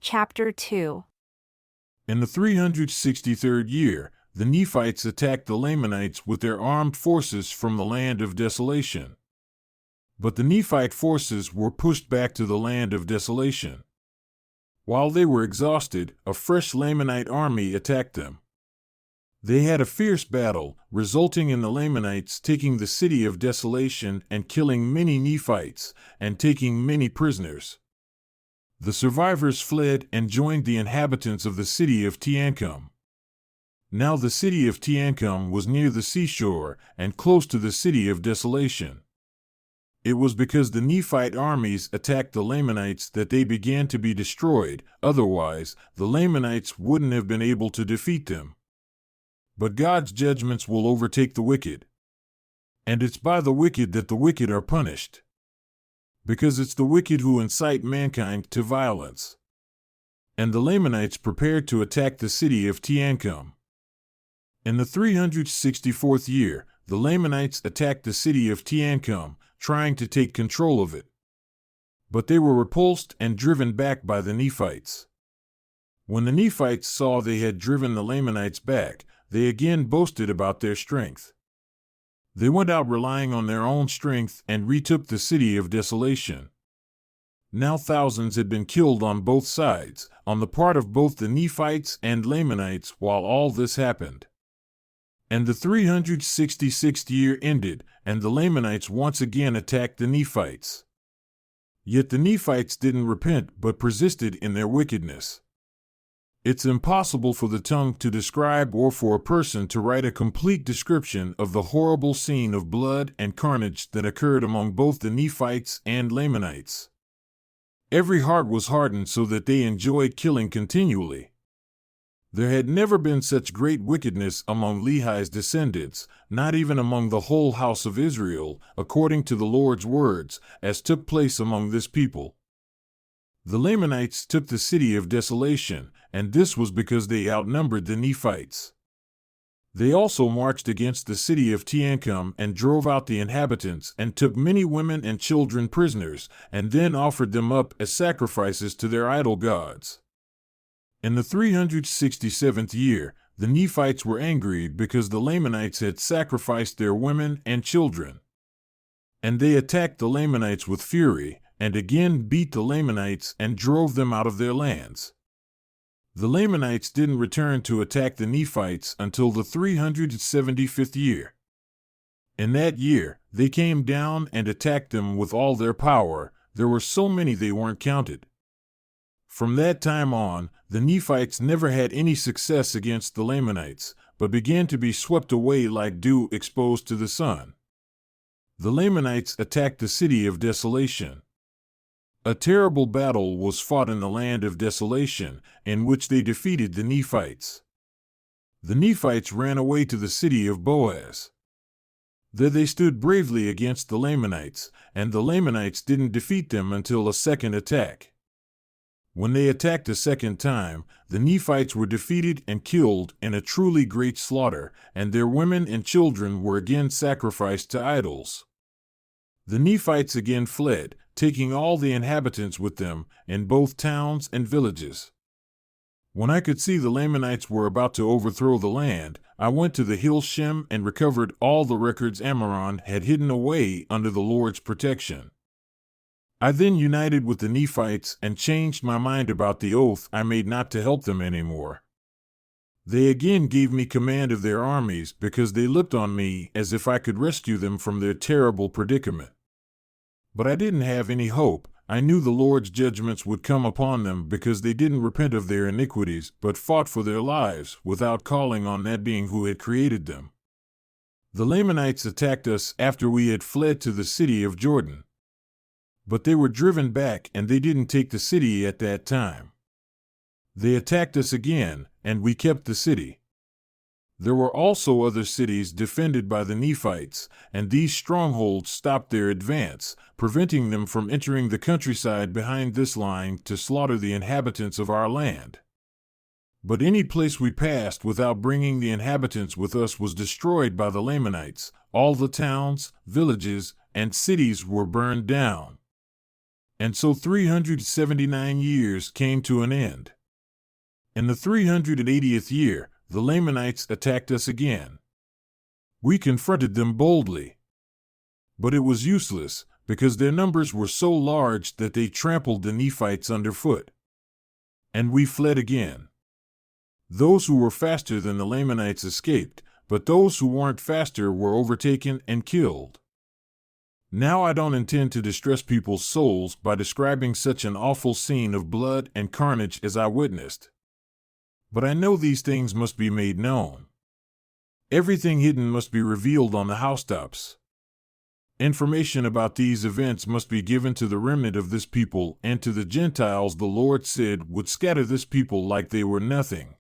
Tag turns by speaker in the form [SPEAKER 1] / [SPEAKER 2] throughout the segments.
[SPEAKER 1] Chapter 2.
[SPEAKER 2] In the 363rd year, the Nephites attacked the Lamanites with their armed forces from the land of desolation. But the Nephite forces were pushed back to the land of desolation. While they were exhausted, a fresh Lamanite army attacked them. They had a fierce battle, resulting in the Lamanites taking the city of desolation and killing many Nephites, and taking many prisoners. The survivors fled and joined the inhabitants of the city of Teancum. Now the city of Teancum was near the seashore and close to the city of desolation. It was because the Nephite armies attacked the Lamanites that they began to be destroyed, otherwise the Lamanites wouldn't have been able to defeat them. But God's judgments will overtake the wicked. And it's by the wicked that the wicked are punished. Because it's the wicked who incite mankind to violence. And the Lamanites prepared to attack the city of Teancum. In the 364th year, the Lamanites attacked the city of Teancum, trying to take control of it. But they were repulsed and driven back by the Nephites. When the Nephites saw they had driven the Lamanites back, they again boasted about their strength. They went out relying on their own strength and retook the city of desolation. Now thousands had been killed on both sides, on the part of both the Nephites and Lamanites while all this happened. And the 366th year ended, and the Lamanites once again attacked the Nephites. Yet the Nephites didn't repent but persisted in their wickedness. It's impossible for the tongue to describe or for a person to write a complete description of the horrible scene of blood and carnage that occurred among both the Nephites and Lamanites. Every heart was hardened so that they enjoyed killing continually. There had never been such great wickedness among Lehi's descendants, not even among the whole house of Israel, according to the Lord's words, as took place among this people. The Lamanites took the city of desolation, and this was because they outnumbered the Nephites. They also marched against the city of Teancum and drove out the inhabitants and took many women and children prisoners, and then offered them up as sacrifices to their idol gods. In the 367th year, the Nephites were angry because the Lamanites had sacrificed their women and children. And they attacked the Lamanites with fury, and again beat the Lamanites and drove them out of their lands. The Lamanites didn't return to attack the Nephites until the 375th year. In that year, they came down and attacked them with all their power. There were so many they weren't counted. From that time on, the Nephites never had any success against the Lamanites, but began to be swept away like dew exposed to the sun. The Lamanites attacked the city of desolation. A terrible battle was fought in the land of desolation, in which they defeated the Nephites. The Nephites ran away to the city of Boaz. There they stood bravely against the Lamanites, and the Lamanites didn't defeat them until a second attack. When they attacked a second time, the Nephites were defeated and killed in a truly great slaughter, and their women and children were again sacrificed to idols. The Nephites again fled, taking all the inhabitants with them, in both towns and villages. When I could see the Lamanites were about to overthrow the land, I went to the hill Shem and recovered all the records Amaron had hidden away under the Lord's protection. I then united with the Nephites and changed my mind about the oath I made not to help them anymore. They again gave me command of their armies because they looked on me as if I could rescue them from their terrible predicament. But I didn't have any hope. I knew the Lord's judgments would come upon them because they didn't repent of their iniquities but fought for their lives without calling on that being who had created them. The Lamanites attacked us after we had fled to the city of Jordan. But they were driven back and they didn't take the city at that time. They attacked us again, and we kept the city. There were also other cities defended by the Nephites, and these strongholds stopped their advance, preventing them from entering the countryside behind this line to slaughter the inhabitants of our land. But any place we passed without bringing the inhabitants with us was destroyed by the Lamanites. All the towns, villages, and cities were burned down. And so 379 years came to an end. In the 380th year, the Lamanites attacked us again. We confronted them boldly. But it was useless, because their numbers were so large that they trampled the Nephites underfoot. And we fled again. Those who were faster than the Lamanites escaped, but those who weren't faster were overtaken and killed. Now I don't intend to distress people's souls by describing such an awful scene of blood and carnage as I witnessed. But I know these things must be made known. Everything hidden must be revealed on the housetops. Information about these events must be given to the remnant of this people, and to the Gentiles the Lord said would scatter this people like they were nothing.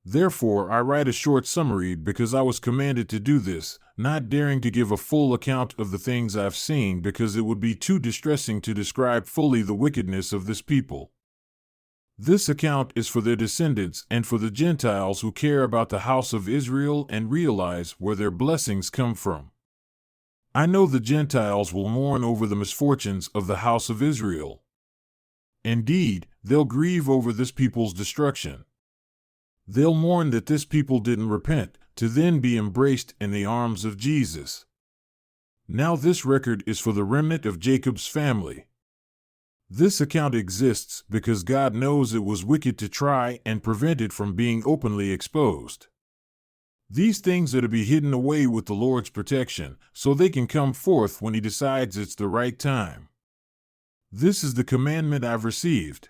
[SPEAKER 2] Therefore I write a short summary because I was commanded to do this, not daring to give a full account of the things I've seen because it would be too distressing to describe fully the wickedness of this people. This account is for their descendants and for the Gentiles who care about the house of Israel and realize where their blessings come from. I know the Gentiles will mourn over the misfortunes of the house of Israel. Indeed, they'll grieve over this people's destruction. They'll mourn that this people didn't repent, to then be embraced in the arms of Jesus. Now this record is for the remnant of Jacob's family. This account exists because God knows it was wicked to try and prevent it from being openly exposed. These things are to be hidden away with the Lord's protection, so they can come forth when He decides it's the right time. This is the commandment I've received.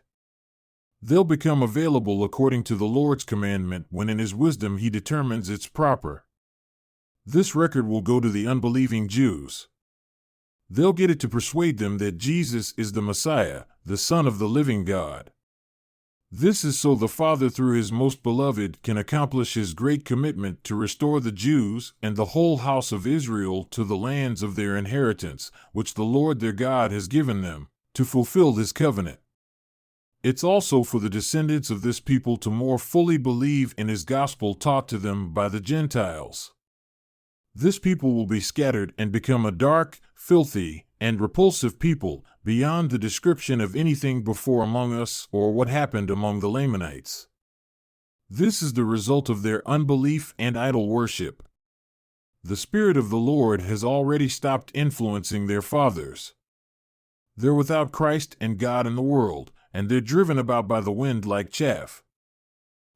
[SPEAKER 2] They'll become available according to the Lord's commandment when in His wisdom He determines it's proper. This record will go to the unbelieving Jews. They'll get it to persuade them that Jesus is the Messiah, the Son of the living God. This is so the Father through His most beloved can accomplish His great commitment to restore the Jews and the whole house of Israel to the lands of their inheritance, which the Lord their God has given them, to fulfill His covenant. It's also for the descendants of this people to more fully believe in His gospel taught to them by the Gentiles. This people will be scattered and become a dark, filthy, and repulsive people, beyond the description of anything before among us or what happened among the Lamanites. This is the result of their unbelief and idol worship. The Spirit of the Lord has already stopped influencing their fathers. They're without Christ and God in the world, and they're driven about by the wind like chaff.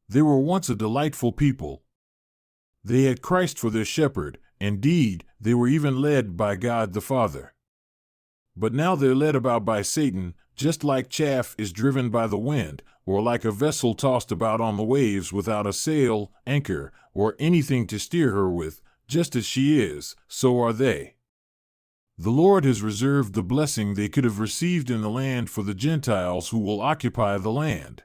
[SPEAKER 2] They were once a delightful people. They had Christ for their shepherd. Indeed, they were even led by God the Father. But now they're led about by Satan, just like chaff is driven by the wind, or like a vessel tossed about on the waves without a sail, anchor, or anything to steer her with. Just as she is, so are they. The Lord has reserved the blessing they could have received in the land for the Gentiles who will occupy the land.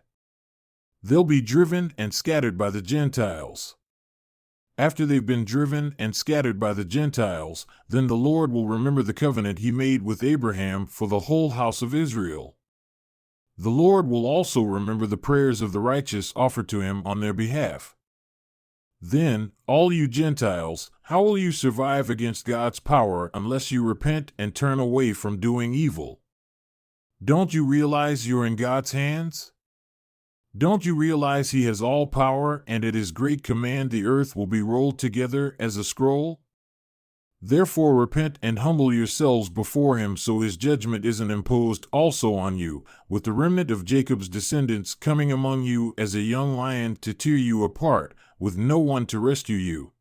[SPEAKER 2] They'll be driven and scattered by the Gentiles. After they've been driven and scattered by the Gentiles, then the Lord will remember the covenant He made with Abraham for the whole house of Israel. The Lord will also remember the prayers of the righteous offered to Him on their behalf. Then, all you Gentiles, how will you survive against God's power unless you repent and turn away from doing evil? Don't you realize you're in God's hands? Don't you realize He has all power, and at His great command the earth will be rolled together as a scroll? Therefore repent and humble yourselves before Him so His judgment isn't imposed also on you, with the remnant of Jacob's descendants coming among you as a young lion to tear you apart, with no one to rescue you,